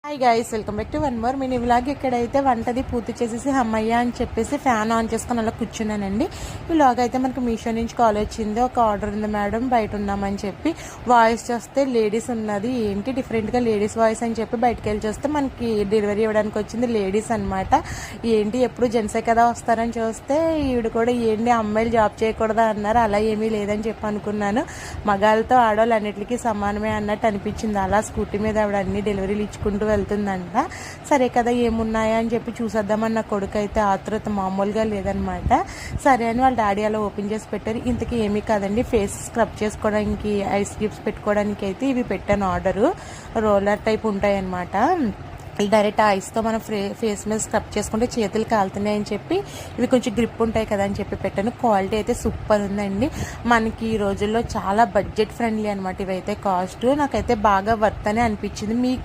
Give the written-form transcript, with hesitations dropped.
Hi guys, welcome back to one more mini vlog. ఇక్కడైతే వంటది పూర్తి చేసేసి అమ్మయ్య అని చెప్పేసి ఫ్యాన్ ఆన్ చేసుకొని అలా కూర్చున్నానండి. ఈ వ్లాగ్ అయితే మనకు మీషో నుంచి కాల్ వచ్చింది. ఒక ఆర్డర్ ఉంది మేడం, బయట ఉన్నామని చెప్పి వాయిస్ చేస్తే లేడీస్ ఉన్నది. ఏంటి డిఫరెంట్గా లేడీస్ వాయిస్ అని చెప్పి బయటకు వెళ్ళి చూస్తే మనకి డెలివరీ ఇవ్వడానికి వచ్చింది లేడీస్ అనమాట. ఏంటి ఎప్పుడు జెంట్సే కదా వస్తారని చూస్తే ఈవిడ కూడా ఏంటి అమ్మాయిలు జాబ్ చేయకూడదా అన్నారు. అలా ఏమీ లేదని చెప్పి అనుకున్నాను. మగాళ్ళతో ఆడవాళ్ళు అన్నిటికీ సమానమే అన్నట్టు అనిపించింది. అలా స్కూటీ మీద ఆవిడ అన్ని డెలివరీలు ఇచ్చుకుంటూ వెళ్తుందంట. సరే కదా ఏమున్నాయా అని చెప్పి చూసేద్దామని నా కొడుకు అయితే ఆతృత మామూలుగా లేదనమాట. సరే అని వాళ్ళ డాడీ అలా ఓపెన్ చేసి పెట్టారు. ఇంతకీ ఏమీ కాదండి, ఫేస్ స్క్రబ్ చేసుకోవడానికి ఐస్ క్యూబ్స్ పెట్టుకోవడానికి అయితే ఇవి పెట్టాను ఆర్డరు. రోలర్ టైప్ ఉంటాయి అన్నమాట. డైరెక్ట్ ఐస్తో మనం ఫేస్ మీద స్క్రబ్ చేసుకుంటే చేతులు కాలుతున్నాయి అని చెప్పి ఇవి కొంచెం గ్రిప్ ఉంటాయి కదా అని చెప్పి పెట్టాను. క్వాలిటీ అయితే సూపర్ ఉందండి. మనకి ఈ రోజుల్లో చాలా బడ్జెట్ ఫ్రెండ్లీ అనమాట. ఇవైతే కాస్ట్ నాకైతే బాగా వర్త్ అని అనిపించింది. మీకు